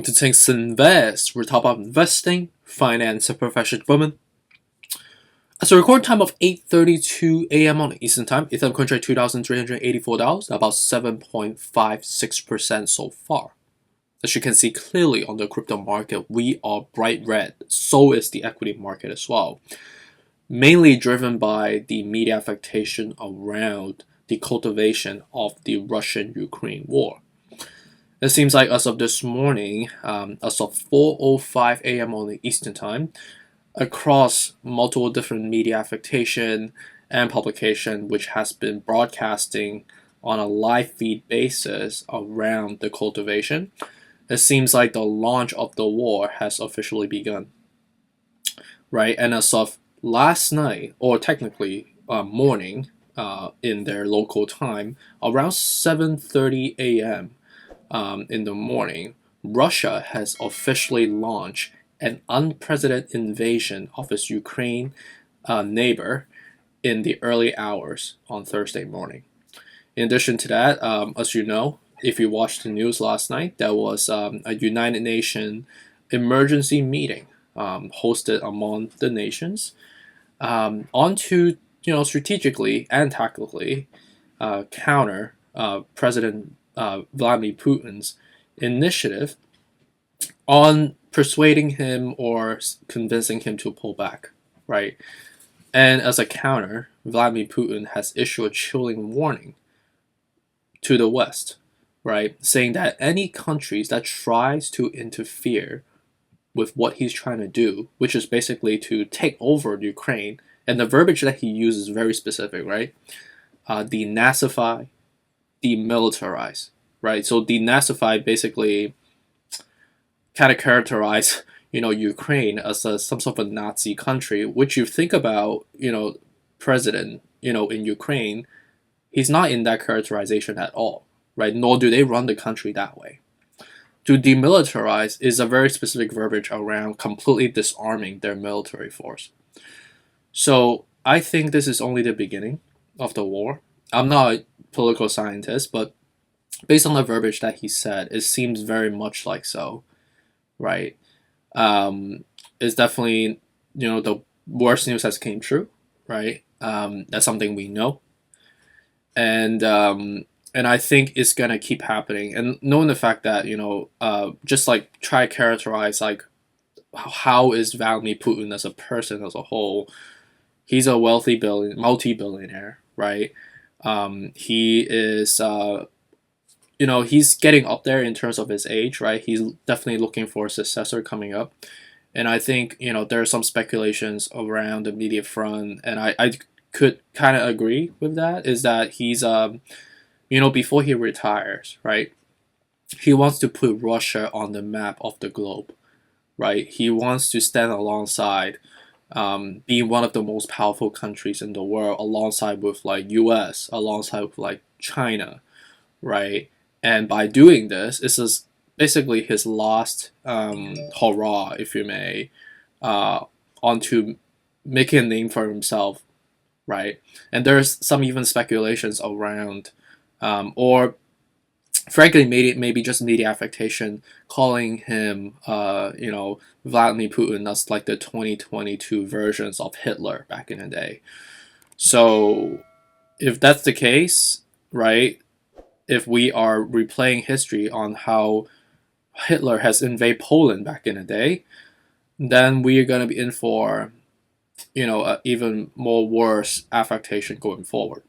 Welcome to Things to Invest. We're talking about investing, finance, and professional women. As a record time of 8:32 a.m. on Eastern Time, Ethereum coin trade $2,384, about 7.56% so far. As you can see clearly on the crypto market, we are bright red. So is the equity market as well. Mainly driven by the media affectation around the cultivation of the Russian-Ukraine war. It seems like as of this morning, as of 4:05 a.m. on the Eastern Time, across multiple different media affectation and publication, which has been broadcasting on a live feed basis around the cultivation, it seems like the launch of the war has officially begun. Right, and as of last night, or technically morning, in their local time, around 7:30 a.m. In the morning, Russia has officially launched an unprecedented invasion of its Ukraine neighbor in the early hours on Thursday morning. In addition to that, as you know, if you watched the news last night, there was a United Nations emergency meeting hosted among the nations on to strategically and tactically counter President Vladimir Putin's initiative on persuading him or convincing him to pull back, right? And as a counter, Vladimir Putin has issued a chilling warning to the West, right? Saying that any countries that tries to interfere with what he's trying to do, which is basically to take over Ukraine, and the verbiage that he uses is very specific, right? Denazify, demilitarize, right? So denazify basically kind of characterize, Ukraine as some sort of a Nazi country, which you think about, president, in Ukraine, he's not in that characterization at all, right? Nor do they run the country that way. To demilitarize is a very specific verbiage around completely disarming their military force. So I think this is only the beginning of the war. I'm not a political scientist, but based on the verbiage that he said, it seems very much like so, right? It's definitely, the worst news has came true, right? That's something we know. And I think it's gonna keep happening. And knowing the fact that, just like try to characterize like how is Vladimir Putin as a person as a whole. He's a wealthy multi-billionaire, right? He is, he's getting up there in terms of his age, right? He's definitely looking for a successor coming up. And I think, there are some speculations around the media front, and I could kind of agree with that, is that he's, before he retires, right? He wants to put Russia on the map of the globe, right? He wants to stand alongside being one of the most powerful countries in the world, alongside with like US, alongside with like China, right? And by doing this, this is basically his last hurrah, if you may, onto making a name for himself, right? And there's some even speculations around, or frankly, maybe just media affectation, calling him, Vladimir Putin as like the 2022 versions of Hitler back in the day. So, if that's the case, right? If we are replaying history on how Hitler has invaded Poland back in the day, then we are gonna be in for, a even more worse affectation going forward.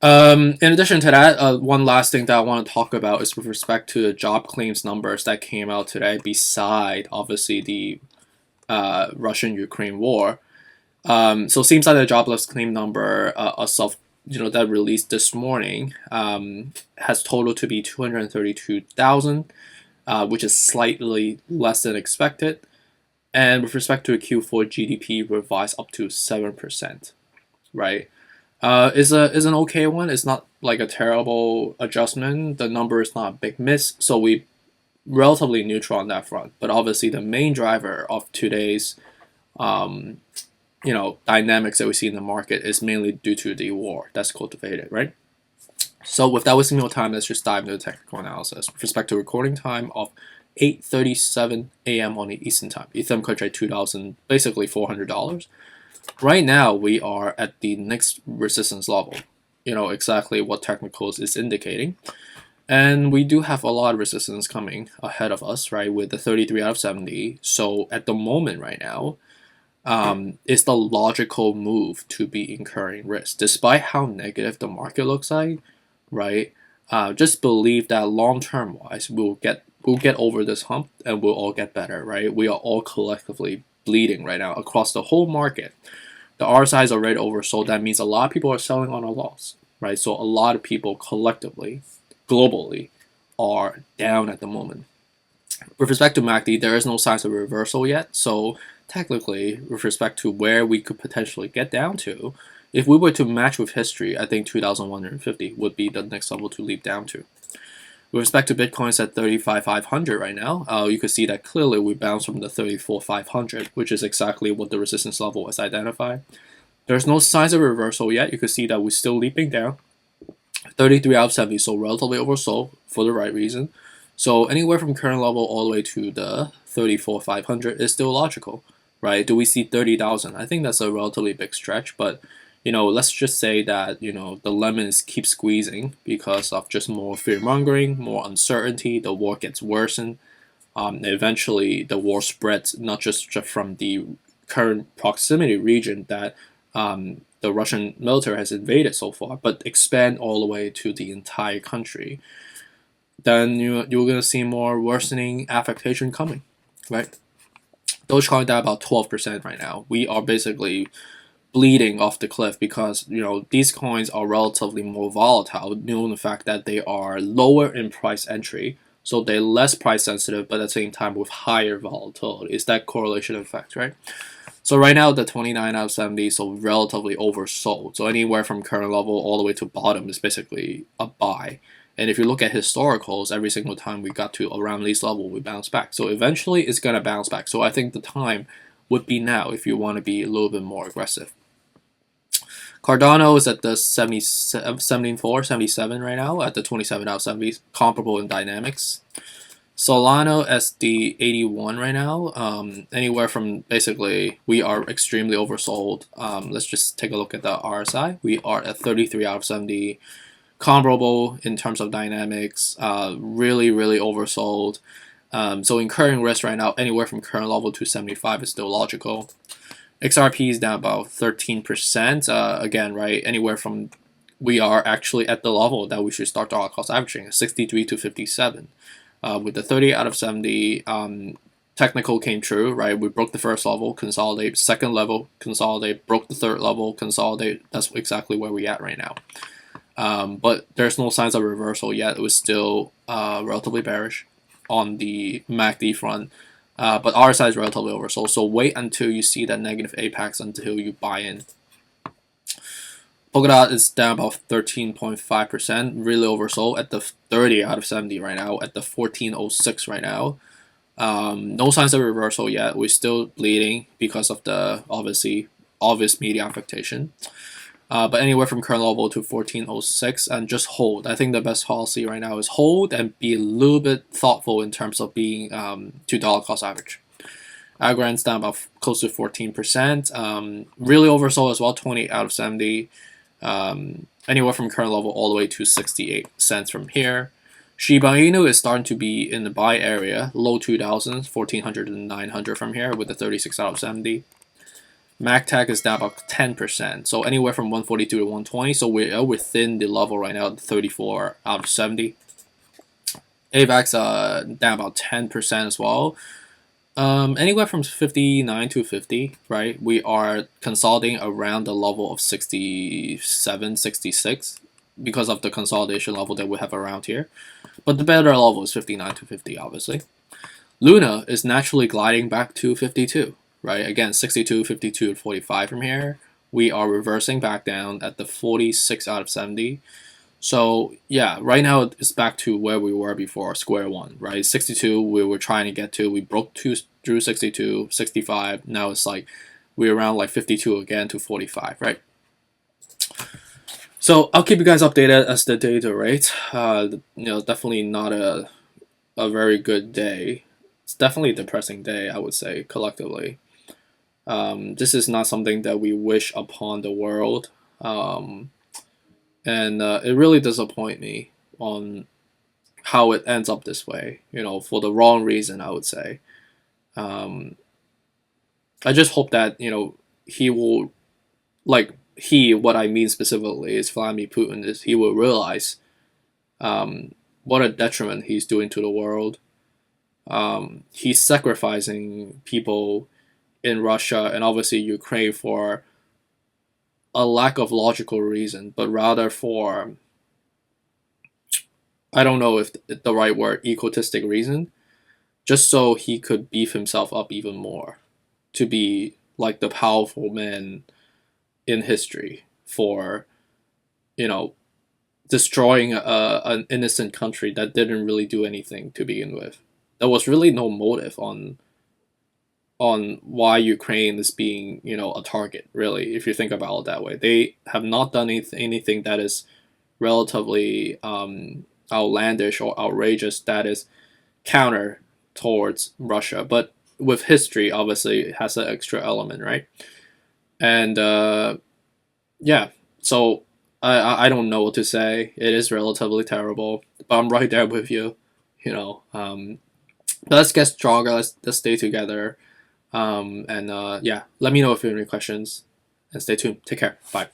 In addition to that, one last thing that I want to talk about is with respect to the job claims numbers that came out today, beside obviously the Russian-Ukraine war. So it seems like the jobless claim number as of that released this morning has totaled to be 232,000, which is slightly less than expected. And with respect to a Q4 GDP revised up to 7%, right? Is an okay one. It's not like a terrible adjustment. The number is not a big miss, so we relatively neutral on that front. But obviously, the main driver of today's dynamics that we see in the market is mainly due to the war that's cultivated, right? So without wasting more time, let's just dive into the technical analysis. With respect to recording time of 8:37 a.m. on the Eastern time, Ethereum could trade $2,000, basically $400. Right now, we are at the next resistance level. You know exactly what technicals is indicating. And we do have a lot of resistance coming ahead of us, right, with the 33 out of 70. So at the moment right now, it's the logical move to be incurring risk. Despite how negative the market looks like, right, just believe that long-term wise, we'll get over this hump and we'll all get better, right? We are all collectively bleeding right now across the whole market. The RSI is already oversold. That means a lot of people are selling on a loss, right? So a lot of people collectively, globally, are down at the moment. With respect to MACD, there is no signs of reversal yet. So technically, with respect to where we could potentially get down to, if we were to match with history, I think 2,150 would be the next level to leap down to. With respect to Bitcoin's at 35,500 right now, you could see that clearly we bounced from the 34,500, which is exactly what the resistance level is identified. There's no signs of reversal yet. You could see that we're still leaping down. 33 out of 70, so relatively oversold for the right reason. So anywhere from current level all the way to the 34,500 is still logical, right? Do we see 30,000? I think that's a relatively big stretch, but you know, let's just say that, you know, the lemons keep squeezing because of just more fear mongering, more uncertainty, the war gets worsened. Eventually, the war spreads not just from the current proximity region that the Russian military has invaded so far, but expand all the way to the entire country. Then you're going to see more worsening affectation coming, right? Dogecoin down about 12% right now. We are basically bleeding off the cliff because, you know, these coins are relatively more volatile, knowing the fact that they are lower in price entry, so they're less price sensitive, but at the same time with higher volatility. It's that correlation effect, right? So right now the 29 out of 70, so relatively oversold. So anywhere from current level all the way to bottom is basically a buy. And if you look at historicals, every single time we got to around this level, we bounce back. So eventually it's gonna bounce back. So I think the time would be now if you want to be a little bit more aggressive. Cardano is at the 74, 77 right now, at the 27 out of 70, comparable in dynamics. Solana as the 81 right now, anywhere from basically we are extremely oversold. Let's just take a look at the RSI. We are at 33 out of 70, comparable in terms of dynamics, really oversold. So incurring risk right now, anywhere from current level to 75 is still logical. XRP is down about 13%. Again, right, anywhere from we are actually at the level that we should start dollar cost averaging, 63 to 57. With the 30 out of 70, technical came true, right? We broke the first level, consolidate, second level, consolidate, broke the third level, consolidate. That's exactly where we're at right now. But there's no signs of reversal yet. It was still relatively bearish on the MACD front. But RSI is relatively oversold, so wait until you see that negative apex until you buy in. Polkadot is down about 13.5%, really oversold at the 30 out of 70 right now, at the 1406 right now. No signs of reversal yet. We're still bleeding because of the obvious media affectation. But anywhere from current level to 1406 and just hold. I think the best policy right now is hold and be a little bit thoughtful in terms of being $2 cost average. ALGORAND's down about close to 14%. Really oversold as well, 20 out of 70. Anywhere from current level all the way to 68 cents from here. Shiba Inu is starting to be in the buy area, low 2000s, 1400 and 900 from here with the 36 out of 70. MACTAC is down about 10%, so anywhere from 142 to 120, so we're within the level right now, 34 out of 70. AVAX down about 10% as well. Anywhere from 59 to 50, right? We are consolidating around the level of 67, 66 because of the consolidation level that we have around here. But the better level is 59 to 50, obviously. Luna is naturally gliding back to 52. Right, again, 62, 52, and 45 from here. We are reversing back down at the 46 out of 70. So yeah, right now it's back to where we were before, square one, right? 62 we were trying to get to. We broke through 62, 65. Now it's like we're around like 52 again to 45, right? So I'll keep you guys updated as the day iterates. Definitely not a very good day. It's definitely a depressing day, I would say, collectively. This is not something that we wish upon the world. And it really disappoints me on how it ends up this way, for the wrong reason, I would say. I just hope that, he will, what I mean specifically is Vladimir Putin, is he will realize what a detriment he's doing to the world. He's sacrificing people in Russia and obviously Ukraine for a lack of logical reason, but rather for, I don't know if the right word, egotistic reason, just so he could beef himself up even more to be like the powerful man in history for, destroying an innocent country that didn't really do anything to begin with. There was really no motive on why Ukraine is being, a target, really, if you think about it that way. They have not done anything that is relatively outlandish or outrageous that is counter towards Russia. But with history, obviously, it has an extra element, right? And yeah, so I don't know what to say. It is relatively terrible, but I'm right there with you, But let's get stronger. Let's stay together. Yeah, let me know if you have any questions, and stay tuned. Take care. Bye.